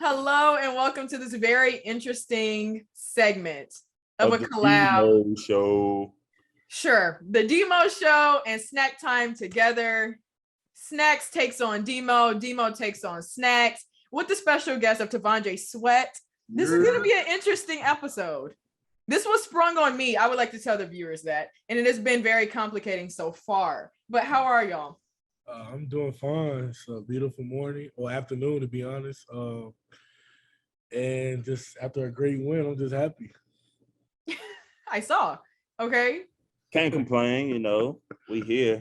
Hello and welcome to this very interesting segment of a the collab. Demo show. Sure, the Demo show and Snack Time together. Snacks takes on Demo takes on Snacks with the special guest of T'Vondre Sweat. This is going to be an interesting episode. This was sprung on me. I would like to tell the viewers that, and it has been very complicating so far. But how are y'all? I'm doing fine. It's a beautiful morning or afternoon, to be honest. And just after a great win, I'm just happy. I saw. Okay. Can't complain, we here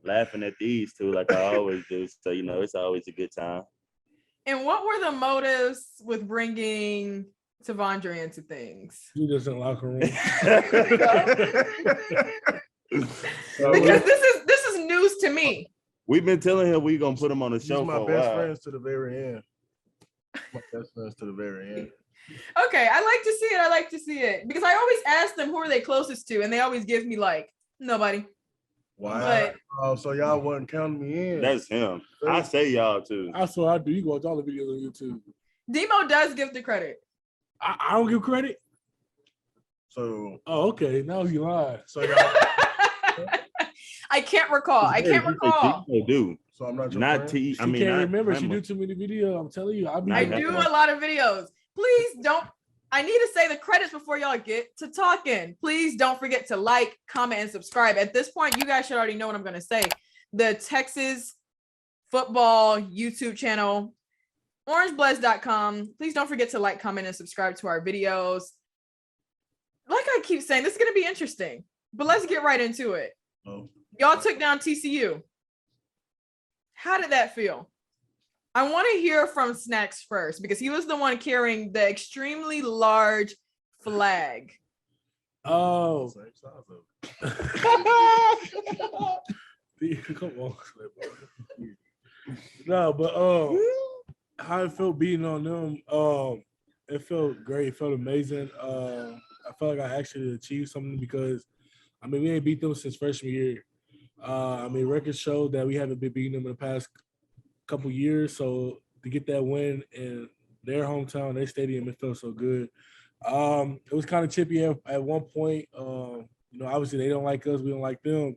laughing at these two like I always do. So, it's always a good time. And what were the motives with bringing T'Vondre into things? You just in the locker room. Because this is news to me. We've been telling him we're gonna put him on the show. He's my best friends to the very end. My best friends to the very end. Okay, I like to see it because I always ask them who are they closest to, and they always give me like nobody. Wow. So y'all wasn't counting me in. That's him. I say y'all too. I swear I do. You go watch all the videos on YouTube. Demo does give the credit. I don't give credit. So. Oh, okay. Now you lied. So y'all. I can't recall. They do. So I'm not your not friend? T. She can't remember. She do too many videos. I'm telling you. I do a lot of videos. Please don't. I need to say the credits before y'all get to talking. Please don't forget to like, comment, and subscribe. At this point, you guys should already know what I'm going to say. The Texas football YouTube channel, orangebloods.com. Please don't forget to like, comment, and subscribe to our videos. Like I keep saying, this is going to be interesting. But let's get right into it. Oh. Y'all took down TCU. How did that feel? I want to hear from Snacks first because he was the one carrying the extremely large flag. Oh. Come on. No, but how it felt beating on them, it felt great. It felt amazing. I felt like I actually achieved something because, we ain't beat them since freshman year. Records showed that we haven't been beating them in the past couple years. So to get that win in their hometown, their stadium, it felt so good. It was kind of chippy at one point. Obviously they don't like us, we don't like them.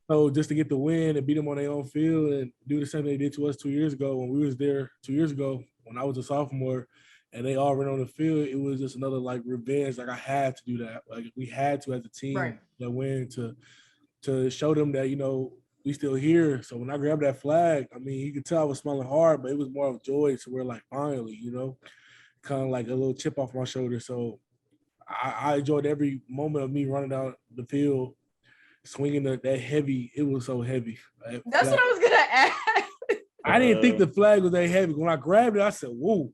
So just to get the win and beat them on their own field and do the same thing they did to us 2 years ago when we was there 2 years ago when I was a sophomore and they all ran on the field, it was just another like revenge. Like I had to do that. Like we had to as a team that win to show them that, we still here. So when I grabbed that flag, you could tell I was smiling hard, but it was more of joy. So we're like, finally, kind of like a little chip off my shoulder. So I enjoyed every moment of me running down the field, swinging that heavy. It was so heavy. That's what I was going to ask. I didn't think the flag was that heavy. When I grabbed it, I said, whoa.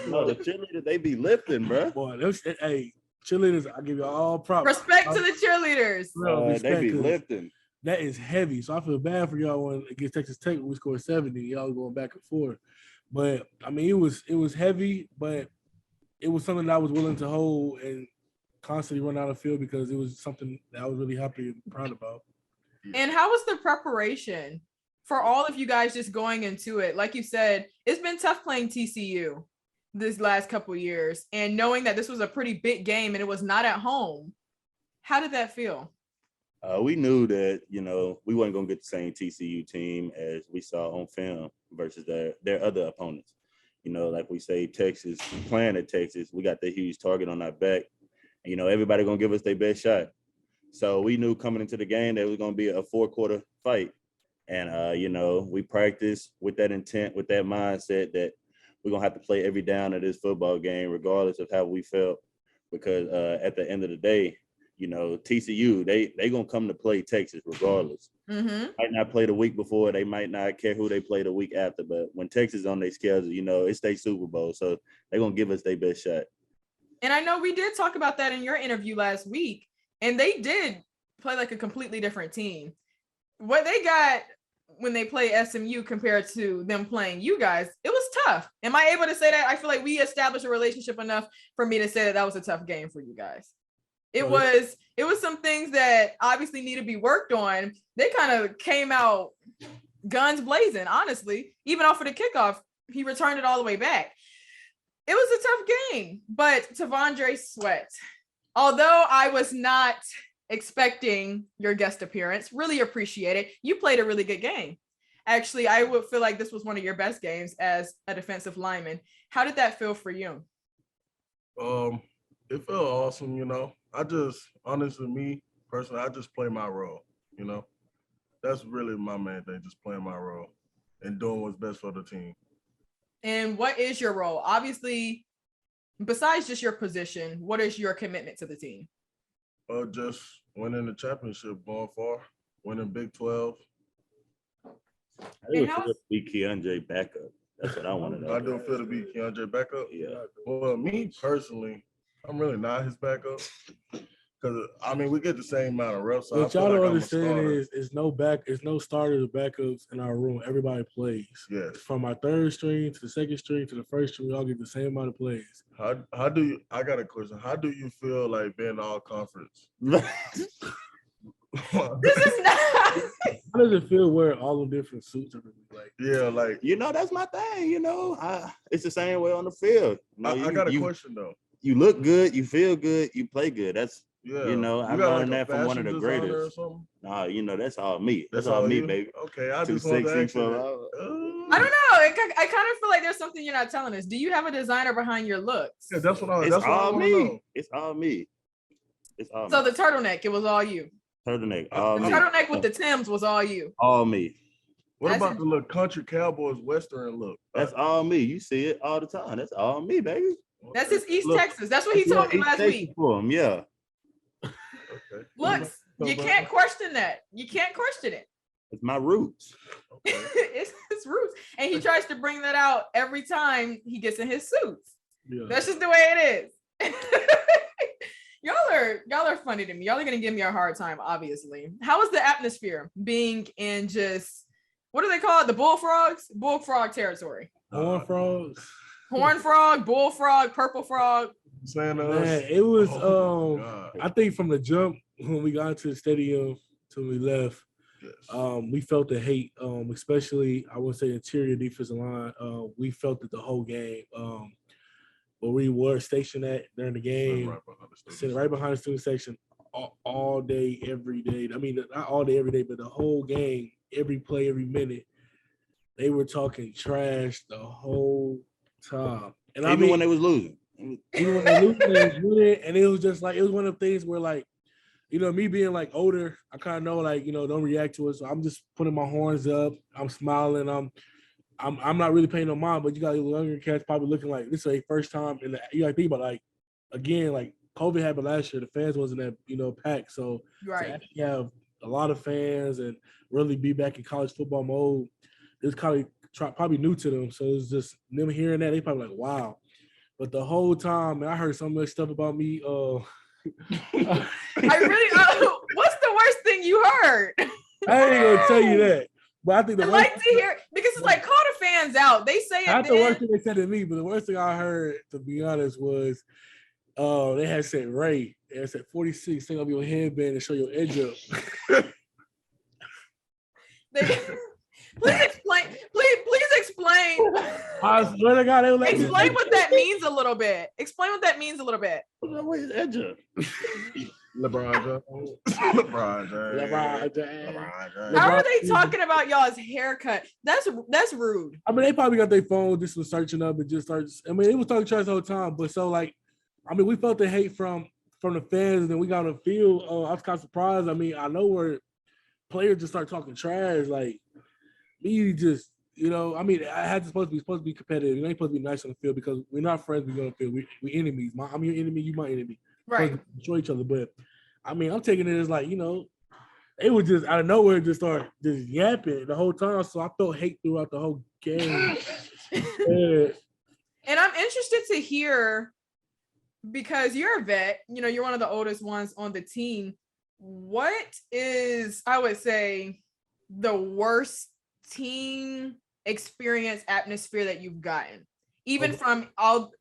No, the cheerleaders, they be lifting, bro. Boy, hey, cheerleaders, I give you all props. Respect to the cheerleaders. They be lifting. That is heavy. So I feel bad for y'all when against Texas Tech when we scored 70. Y'all going back and forth. But it was heavy, but it was something that I was willing to hold and constantly run out of field because it was something that I was really happy and proud about. And how was the preparation for all of you guys just going into it? Like you said, it's been tough playing TCU this last couple of years and knowing that this was a pretty big game and it was not at home. How did that feel? We knew that, we weren't going to get the same TCU team as we saw on film versus their other opponents. Like we say, Texas, playing at Texas, we got the huge target on our back. And, everybody going to give us their best shot. So we knew coming into the game that it was going to be a 4-quarter fight. And, we practiced with that intent, with that mindset that we're going to have to play every down of this football game, regardless of how we felt. Because at the end of the day, TCU, they going to come to play Texas regardless. Mm-hmm. Might not play the week before. They might not care who they play the week after. But when Texas is on their schedule, it's their Super Bowl. So they're going to give us their best shot. And I know we did talk about that in your interview last week. And they did play like a completely different team. What they got when they play SMU compared to them playing you guys, it was tough. Am I able to say that? I feel like we established a relationship enough for me to say that was a tough game for you guys. It was some things that obviously need to be worked on. They kind of came out guns blazing, honestly, even off of the kickoff. he returned it all the way back. It was a tough game, but T'Vondre Sweat, although I was not expecting your guest appearance, really appreciate it. You played a really good game. Actually, I would feel like this was one of your best games as a defensive lineman. How did that feel for you? It felt awesome, you know. Honestly, me personally, I just play my role, you know. That's really my main thing, just playing my role and doing what's best for the team. And what is your role? Obviously, besides just your position, what is your commitment to the team? Just winning the championship, going far, winning Big 12. I do feel to be Keondre backup. That's what I want to know. I do feel to be Keondre backup. Yeah. Well, me personally, I'm really not his backup. Because, I mean, we get the same amount of reps. So what y'all don't understand is no starters or backups in our room. Everybody plays. Yes. From our third string to the second string to the first string, we all get the same amount of plays. How do you? I got a question. How do you feel like being all conference? This is not. How does it feel wearing all the different suits? Like, yeah, like you know, that's my thing. You know, it's the same way on the field. You know, I got a question though. You look good, you feel good, you play good. That's Yeah, you know, I learned that from one of the greatest. Nah, you know, that's all me. That's all me, baby. Okay, I just want to ask you. I don't know. I kind of feel like there's something you're not telling us. Do you have a designer behind your looks? Yeah, that's what I. It's all me. It's all me. It's all. So me. the turtleneck, it was all you. Turtleneck, all the me. turtleneck with the Timbs was all you. All me. What about the little country Cowboys Western look? That's all me. You see it all the time. That's all me, baby. That's his East Texas. That's what he told me last week. For him, yeah. Okay. Looks, you can't question that. You can't question it. It's my roots. Okay. It's his roots. And he tries to bring that out every time he gets in his suits. Yeah. That's just the way it is. Y'all are funny to me. Y'all are gonna give me a hard time, obviously. How is the atmosphere being in just what do they call it? The bullfrogs? Bullfrog territory. Horned Frogs. Horned frog, bullfrog, purple frog. Man, it was I think from the jump when we got into the stadium till we left, yes. We felt the hate, especially I would say interior defensive line. We felt it the whole game. Where we were stationed at during the game, sitting right behind the student section all day, every day. I mean, not all day, every day, but the whole game, every play, every minute, they were talking trash the whole time. And even when they was losing. Even when they losing, and it was just like, it was one of the things where like, you know, me being like older, I kind of know like, you know, don't react to it. So I'm just putting my horns up. I'm smiling. I'm not really paying no mind, but you got younger cats probably looking like this is their first time in the. You got to think about like again, like COVID happened last year. The fans wasn't that packed, so right. You have a lot of fans and really be back in college football mode. It's probably new to them, so it's just them hearing that they probably like wow. But the whole time, man, I heard so much stuff about me. I really. What's the worst thing you heard? I ain't gonna tell you that. But I think I like to hear because it's like call the fans out. They say it. Not the worst thing they said to me, but the worst thing I heard, to be honest, was they had said Ray. They had said 46, take off your headband and show your edge up. Please explain. Please explain. I swear to God, they were explain what that means a little bit. Explain what that means a little bit. Where's edge up? LeBron James. How are they talking about y'all's haircut? That's rude. I mean, they probably got their phone, just was searching up and just started. I mean, it was talking trash the whole time. But so like, I mean, we felt the hate from the fans, and then we got on the field. I was kind of surprised. I mean, I know where players just start talking trash. Like me, just I mean, I had supposed to be competitive. You ain't supposed to be nice on the field because we're not friends. We go on the field. We enemies. I'm your enemy. You my enemy. Right. Enjoy each other, but I mean, I'm taking it as like it was just out of nowhere just start just yapping the whole time. So I felt hate throughout the whole game. And I'm interested to hear because you're a vet. You're one of the oldest ones on the team. What is, I would say, the worst team experience atmosphere that you've gotten? Even from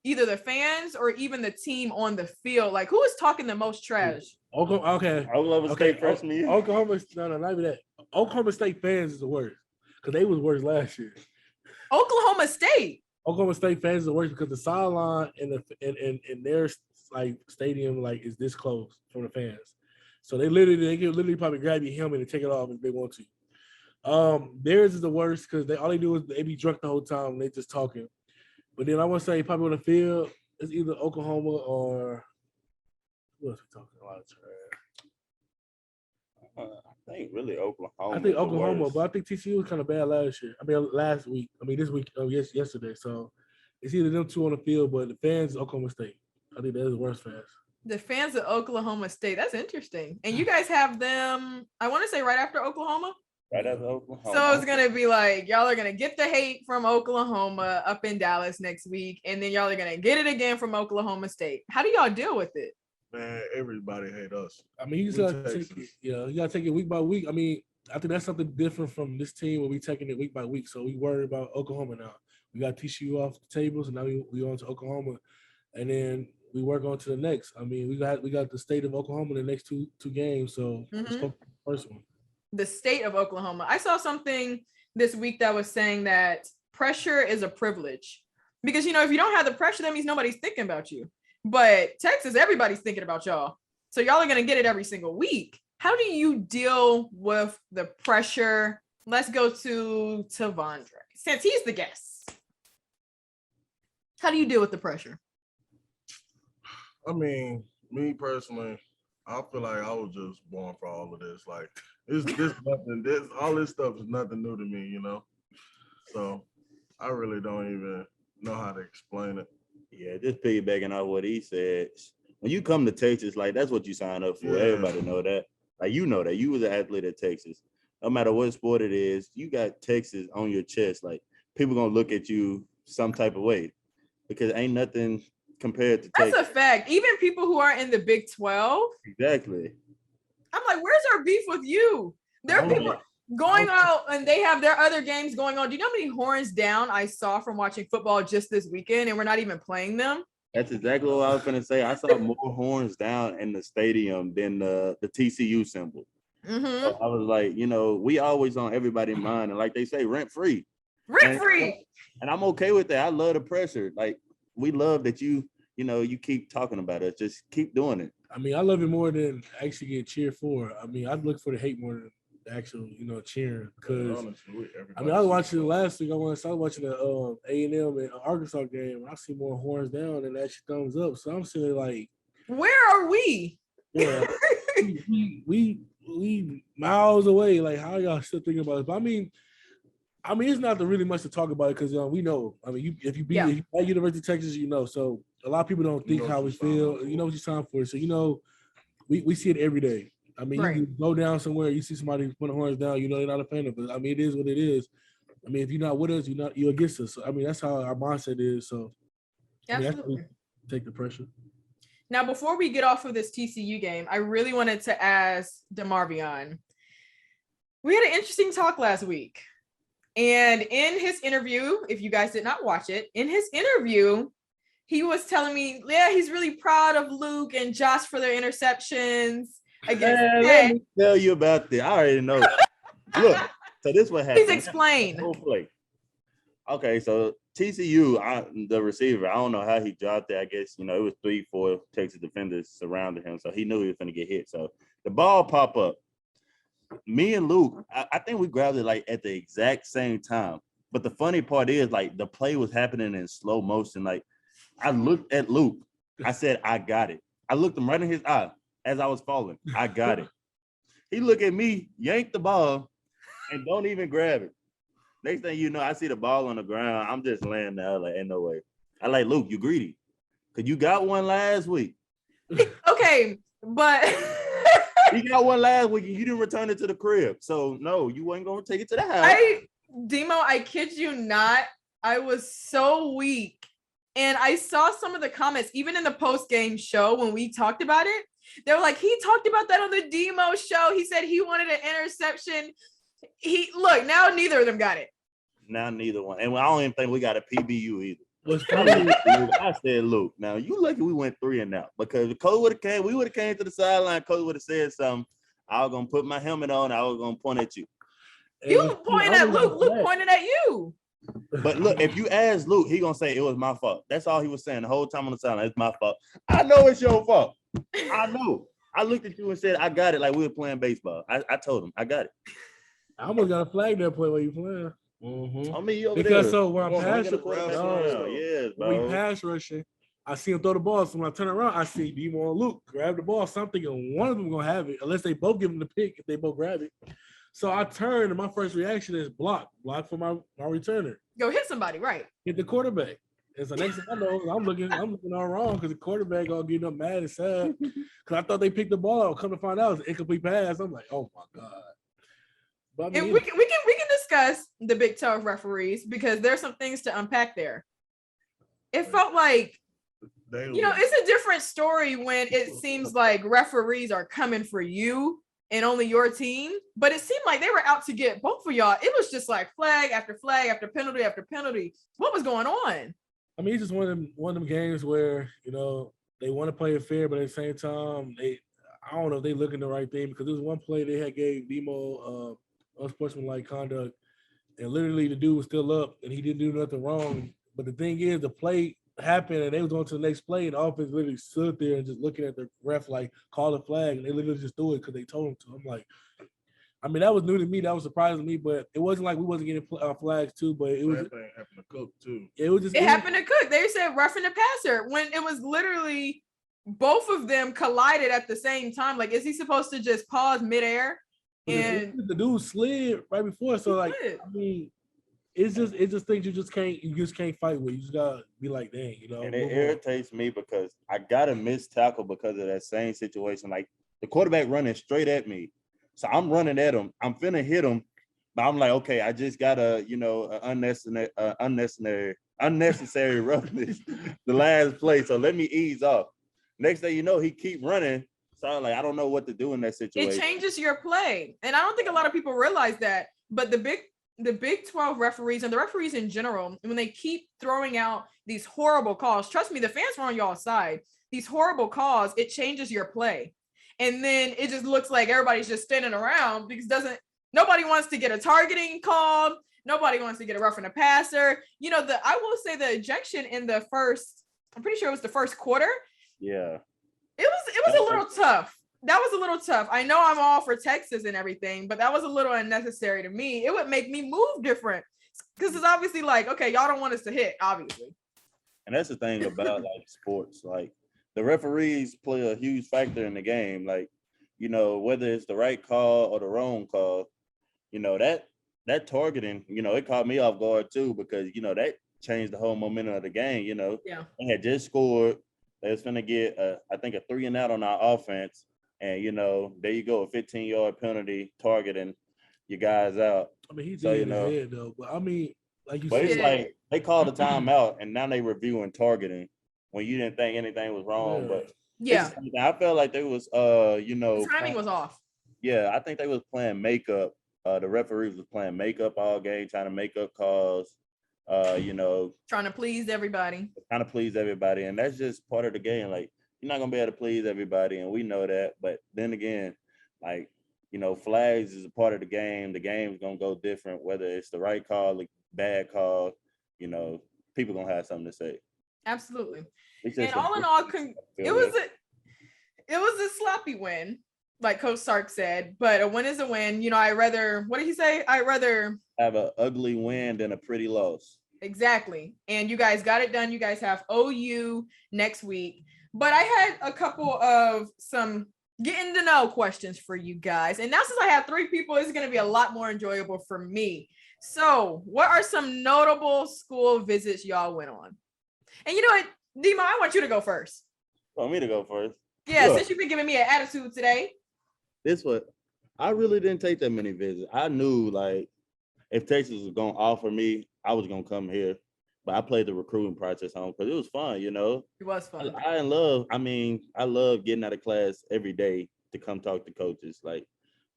either the fans or even the team on the field, like who is talking the most trash? Okay. Oklahoma State freshman year. Oklahoma, no, not even that. Oklahoma State fans is the worst because they was worse last year. Oklahoma State. Oklahoma State fans are worse because the sideline in their like stadium like is this close from the fans. So they can literally probably grab your helmet and take it off if they want to. Theirs is the worst because all they do is they be drunk the whole time and they just talking. But then I want to say probably on the field, it's either Oklahoma or who else we talking a lot of trash. I think really Oklahoma. I think Oklahoma, but I think TCU was kind of bad last year. I mean, last week. I mean, this week. Yesterday. So it's either them two on the field, but the fans, Oklahoma State. I think that is the worst fans. The fans of Oklahoma State. That's interesting. And you guys have them, I want to say right after Oklahoma. Right after Oklahoma. So it's going to be like, y'all are going to get the hate from Oklahoma up in Dallas next week. And then y'all are going to get it again from Oklahoma State. How do y'all deal with it? Man, everybody hate us. I mean, you just gotta take it, you gotta take it week by week. I mean, I think that's something different from this team where we taking it week by week. So we worry about Oklahoma now. We got TCU off the tables, and now we on to Oklahoma, and then we work on to the next. I mean, we got the state of Oklahoma in the next two games. So let's focus on the first one. The state of Oklahoma. I saw something this week that was saying that pressure is a privilege because, you know, if you don't have the pressure, that means nobody's thinking about you. But Texas, everybody's thinking about y'all. So y'all are going to get it every single week. How do you deal with the pressure? Let's go to Tavondre, since he's the guest. How do you deal with the pressure? I mean, me personally, I feel like I was just born for all of this. Like, it's nothing. All this stuff is nothing new to me, you know? So I really don't even know how to explain it. Yeah, just piggybacking off what he said. When you come to Texas, like that's what you sign up for. Yeah. Everybody know that. Like you know that. You was an athlete at Texas. No matter what sport it is, you got Texas on your chest. Like people gonna look at you some type of way because ain't nothing compared to Texas. That's a fact. Even people who are in the Big 12. Exactly. I'm like, where's our beef with you? There are people going out and they have their other games going on. Do you know how many horns down I saw from watching football just this weekend and we're not even playing them? That's exactly what I was going to say. I saw more horns down in the stadium than the TCU symbol. So I was like, you know, we always on everybody's mind. And like they say, rent free. Rent free. And I'm okay with that. I love the pressure. Like we love that you keep talking about it. Just keep doing it. I mean, I love it more than actually get cheered for. I mean, I'd look for the hate more than the actual, cheering because I mean, I was watching last week. I was watching the A&M and Arkansas game. I see more horns down than actually thumbs up. So I'm sitting like, where are we? Yeah, we miles away. Like, how y'all still thinking about it? But I mean, it's not really much to talk about it because we know. I mean, if you at University of Texas, you know. So a lot of people don't think how we feel. You know what you're signed for. So we see it every day. I mean, you can go down somewhere, you see somebody put the horns down, they're not a fan of it. I mean, it is what it is. I mean, if you're not with us, you're against us. So, I mean, that's how our mindset is. So, absolutely. I mean, take the pressure. Now, before we get off of this TCU game, I really wanted to ask DeMarvion. We had an interesting talk last week. And in his interview, if you guys did not watch it, in his interview, he was telling me, he's really proud of Luke and Josh for their interceptions. Let me tell you about this. I already know. Look, so this what happened. Please explain. Okay, so TCU, the receiver, I don't know how he dropped it. I guess, it was 3-4 Texas defenders surrounded him, so he knew he was going to get hit. So the ball pop up. Me and Luke, I think we grabbed it like at the exact same time. But the funny part is like the play was happening in slow motion. Like I looked at Luke. I said, I got it. I looked him right in his eye. As I was falling, I got it. He look at me, yank the ball, and don't even grab it. Next thing you know, I see the ball on the ground. I'm just laying there like, ain't no way. I like, Luke, you greedy. Because you got one last week. Okay, but... You got one last week and you didn't return it to the crib. So, no, you wasn't going to take it to the house. Demo, I kid you not. I was so weak. And I saw some of the comments, even in the post-game show when we talked about it. They were like, he talked about that on the Demo show. He said he wanted an interception. Now neither of them got it. Now neither one. And I don't even think we got a PBU either. I said, Luke, now you lucky we went 3 and out because if Coach would have came, we would have came to the sideline. Coach would have said something. I was gonna put my helmet on. I was gonna point at you. You pointed at Luke. Luke pointed at you. But look, if you ask Luke, he gonna say it was my fault. That's all he was saying the whole time on the sideline. It's my fault. I know it's your fault. I know. I looked at you and said, I got it like we were playing baseball. I told him, I got it. I almost got a flag that play while you playing. Mm-hmm. I mean, you over Because there. so when I'm Well, pass get a quarterback rushing, Yes, when we bro. pass rushing, I see him throw the ball. So when I turn around, I see Demo and Luke grab the ball. So I'm thinking one of them gonna have it, unless they both give him the pick if they both grab it. So I turn and my first reaction is block for my returner. Go hit somebody, right? Hit the quarterback. And so next thing I know, I'm looking all wrong because the quarterback all getting up mad and sad because I thought they picked the ball out. Come to find out, it's an incomplete pass. I'm like, oh my god. But I mean, And we can discuss the Big 12 referees because there's some things to unpack there. It felt like, it's a different story when it seems like referees are coming for you and only your team, but it seemed like they were out to get both of y'all. It was just like flag after flag after penalty after penalty. What was going on? I mean, it's just one of them games where, they want to play it fair, but at the same time, I don't know if they looking the right thing because there was one play they had gave Demo unsportsmanlike conduct, and literally the dude was still up and he didn't do nothing wrong. But the thing is, the play happened and they was on to the next play, and the offense literally stood there and just looking at the ref like, call the flag, and they literally just threw it because they told them to. I'm like, I mean, that was new to me. That was surprising to me, but it wasn't like we wasn't getting flags too. But it was. That thing happened to Cook too. It happened to Cook. They said roughing the passer when it was literally both of them collided at the same time. Like, is he supposed to just pause midair? And the dude slid right before. So like, I mean, it's just things you just can't fight with. You just gotta be like, dang, And it irritates me because I got a missed tackle because of that same situation. Like the quarterback running straight at me. So I'm running at him. I'm finna hit him, but I'm like, okay, I just got a unnecessary roughness the last play. So let me ease off. Next thing you know, he keep running. So I'm like, I don't know what to do in that situation. It changes your play. And I don't think a lot of people realize that. But the Big 12 referees and the referees in general, when they keep throwing out these horrible calls, trust me, the fans were on y'all's side. These horrible calls, it changes your play. And then it just looks like everybody's just standing around because nobody wants to get a targeting call. Nobody wants to get a roughing a passer. I will say the ejection in the first, I'm pretty sure it was the first quarter. Yeah. It was a little tough. That was a little tough. I know I'm all for Texas and everything, but that was a little unnecessary to me. It would make me move different because it's obviously like, okay, y'all don't want us to hit, obviously. And that's the thing about like sports. Like the referees play a huge factor in the game. Like, whether it's the right call or the wrong call, that targeting, it caught me off guard too because, that changed the whole momentum of the game. Yeah. They had just scored. They was finna get, I think, a 3-and-out on our offense. And, there you go, a 15-yard penalty targeting your guys out. I mean, he did his head, though. But, I mean, like you said. But it's like they called a timeout, and now they reviewing targeting when you didn't think anything was wrong. Yeah. But I felt like there was, the timing was off. Yeah, I think they was playing makeup. The referees was playing makeup all game, trying to make up calls. Trying to please everybody. And that's just part of the game. Like, you're not gonna be able to please everybody, and we know that. But then again, like, flags is a part of the game. The game's gonna go different, whether it's the right call, the bad call. People gonna have something to say. Absolutely. And all in all, it was a sloppy win, like Coach Sark said. But a win is a win. What did he say? I'd rather have an ugly win than a pretty loss. Exactly. And you guys got it done. You guys have OU next week. But I had a couple of some getting to know questions for you guys. And now since I have 3 people, it's going to be a lot more enjoyable for me. So what are some notable school visits y'all went on? And you know what, Dima, I want you to go first. Want me to go first? Yeah, since you've been giving me an attitude today. I really didn't take that many visits. I knew, like, if Texas was going to offer me, I was going to come here. But I played the recruiting process home because it was fun, It was fun. I love getting out of class every day to come talk to coaches. Like,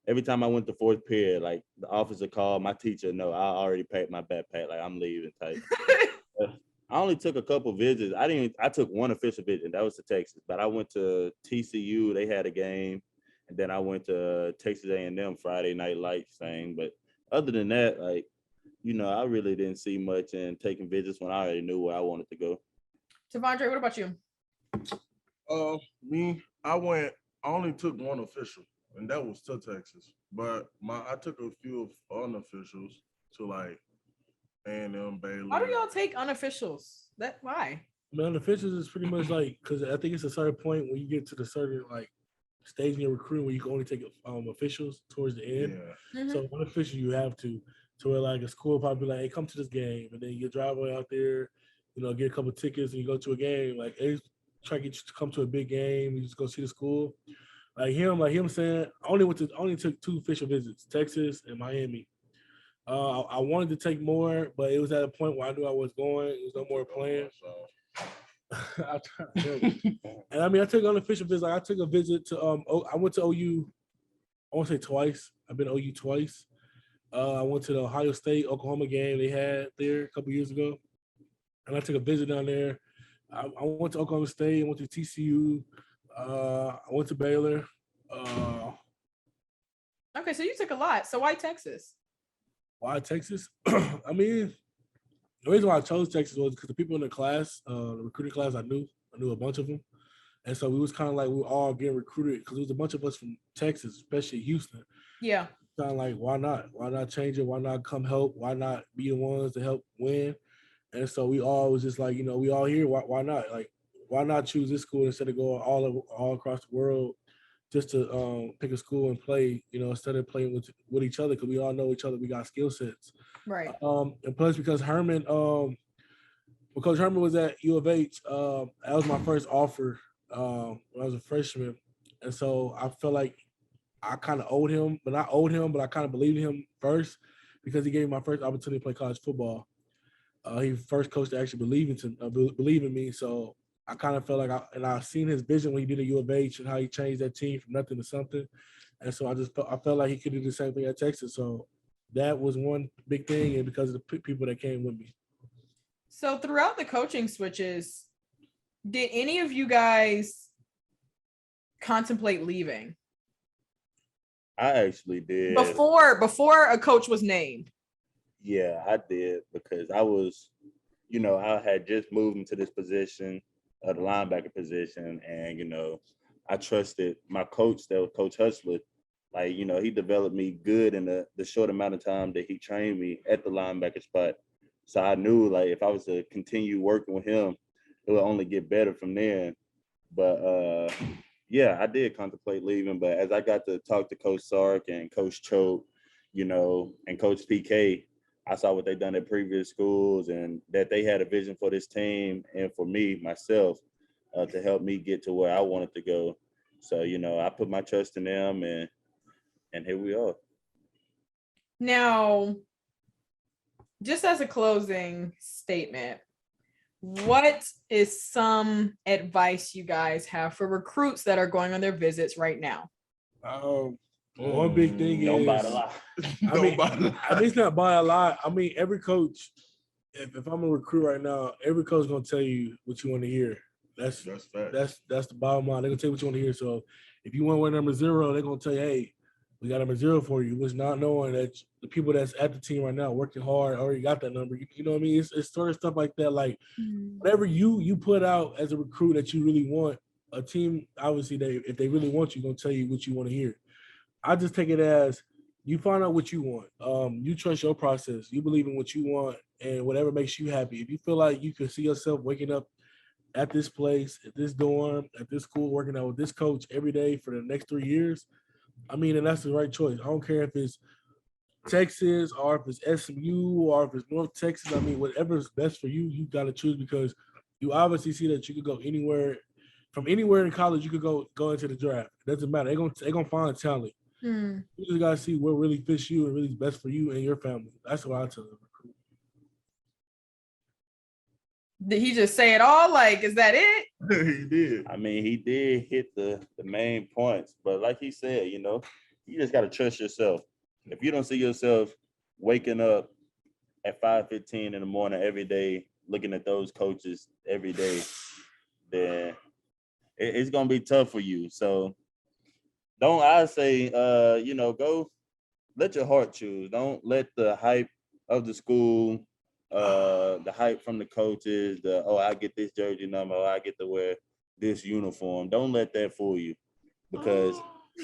every time I went to 4th period, like, the officer called, my teacher, no, I already packed my backpack. Like, I'm leaving type. I only took a couple visits. I took one official visit, and that was to Texas. But I went to TCU. They had a game. And then I went to Texas A&M Friday Night Lights thing. But other than that, like, I really didn't see much in taking visits when I already knew where I wanted to go. Tavondre, what about you? I only took one official, and that was to Texas. But I took a few unofficials to like A&M, Baylor. Why do y'all take unofficials? Why? Man, officials is pretty much like, because I think it's a certain point when you get to the certain like stage in your recruiting where you can only take officials towards the end. Yeah. Mhm. So unofficial you have to where like a school probably like, hey, come to this game, and then you drive way out there, get a couple tickets and you go to a game. Like, hey, try to get you to come to a big game. You just go see the school. Like him saying, I only took 2 official visits, Texas and Miami. I wanted to take more, but it was at a point where I knew I was going. There was no more playing. I tried. And I mean, I took unofficial visits. Like, I took a visit to I went to OU. I want to say twice. I've been to OU twice. I went to the Ohio State Oklahoma game they had there a couple years ago, and I took a visit down there. I went to Oklahoma State. I went to TCU. I went to Baylor. Okay, so you took a lot. So why Texas? Why Texas? I mean, the reason why I chose Texas was because the people in the class, the recruiting class, I knew a bunch of them. And so we was kind of like, we were all getting recruited because there was a bunch of us from Texas, especially Houston. Yeah. Kind of like, why not? Why not change it? Why not come help? Why not be the ones to help win? And so we all was just like, we all here. Why not? Like, why not choose this school instead of going all across the world just to pick a school and play, instead of playing with each other, because we all know each other. We got skill sets. Right. And plus because Herman was at U of H, that was my first offer when I was a freshman. And so I felt like I kind of owed him, but I kind of believed in him first because he gave me my first opportunity to play college football. He first coach to actually believe in me. So I kind of felt like I seen his vision when he did at U of H and how he changed that team from nothing to something. And so I felt like he could do the same thing at Texas. So that was one big thing, and because of the people that came with me. So throughout the coaching switches, did any of you guys contemplate leaving? I actually did. Before a coach was named. Yeah, I did, because I was, I had just moved into this position, the linebacker position, and, I trusted my coach, that was Coach Hustler. Like, he developed me good in the short amount of time that he trained me at the linebacker spot. So I knew, like, if I was to continue working with him, it would only get better from there. But, yeah, I did contemplate leaving. But as I got to talk to Coach Sark and Coach Choate, and Coach PK, I saw what they done at previous schools and that they had a vision for this team and for me, myself, to help me get to where I wanted to go. So, I put my trust in them, and here we are. Now, just as a closing statement, what is some advice you guys have for recruits that are going on their visits right now? One big thing is don't buy a lot. I mean, it's not buy a lot. I mean, every coach, if I'm a recruit right now, every coach is gonna tell you what you want to hear. That's the bottom line. They're gonna tell you what you want to hear. So if you want to wear number 0, they're gonna tell you, hey, we got number 0 for you, which not knowing that the people that's at the team right now working hard already got that number. You know what I mean? It's sort of stuff like that. Like whatever you put out as a recruit that you really want, a team obviously if they really want you, gonna tell you what you want to hear. I just take it as you find out what you want. You trust your process. You believe in what you want and whatever makes you happy. If you feel like you can see yourself waking up at this place, at this dorm, at this school, working out with this coach every day for the next 3 years, I mean, and that's the right choice. I don't care if it's Texas or if it's SMU or if it's North Texas. I mean, whatever is best for you, you got to choose, because you obviously see that you could go anywhere. From anywhere in college, you could go into the draft. It doesn't matter. They're gonna find talent. You just gotta see what really fits you and really is best for you and your family. That's what I tell them. Did he just say it all? Like, is that it? He did. I mean, he did hit the main points, but like he said, you just gotta trust yourself. If you don't see yourself waking up at 5:15 in the morning every day, looking at those coaches every day, then it's gonna be tough for you. So go let your heart choose. Don't let the hype of the school, the hype from the coaches, I get this jersey number, I get to wear this uniform. Don't let that fool you, because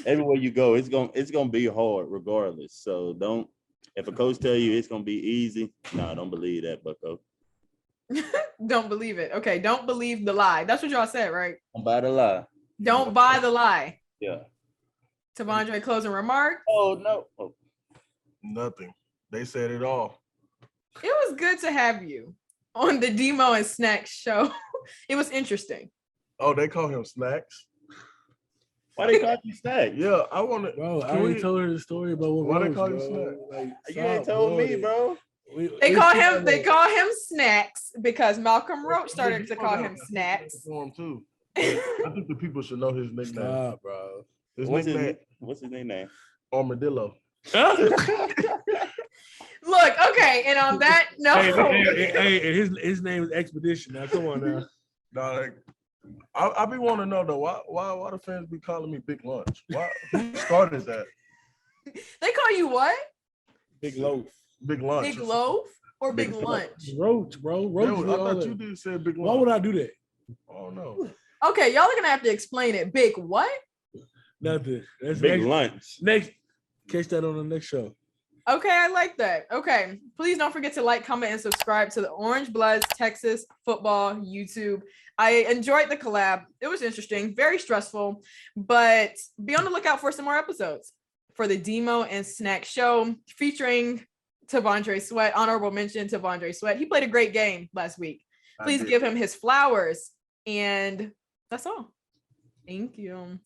everywhere you go, it's gonna be hard regardless. So don't. If a coach tell you it's gonna be easy, don't believe that, Bucko. Don't believe it. Okay, don't believe the lie. That's what y'all said, right? Don't buy the lie. Don't buy the lie. Yeah. Tavondre, closing remark. Oh no. Oh. Nothing. They said it all. It was good to have you on the Demo and Snacks show. It was interesting. Oh, they call him Snacks. Why they call you Snack? Yeah, I want to. Bro, I already told her the story about what Why they Rose, call you bro. Snack? Like, You ain't told me, bro. They call him Snacks because Malcolm Roach started to call him Snacks. For him too. I think the people should know his nickname. Stop, bro. What's his nickname? Armadillo. Look, okay, and on that note, Hey, his name is Expedition. Now, come on now. Nah, like, I be wanting to know though, why the fans be calling me Big Lunch? Why? Who started that? they call you what? Big Loaf. Big Lunch. Big loaf or big Big lunch? Roach, bro. Roach. I thought you did say Big Lunch. Why would I do that? Oh no. Okay, y'all are gonna have to explain it. Big what? Nothing. That's Big lunch. Next, catch that on the next show. Okay, I like that. Okay, please don't forget to like, comment, and subscribe to the Orange Bloods Texas Football YouTube. I enjoyed the collab. It was interesting, very stressful, but be on the lookout for some more episodes for the Demo and Snack show featuring Tavondre Sweat. Honorable mention to Tavondre Sweat. He played a great game last week. Please give him his flowers. And that's all. Thank you.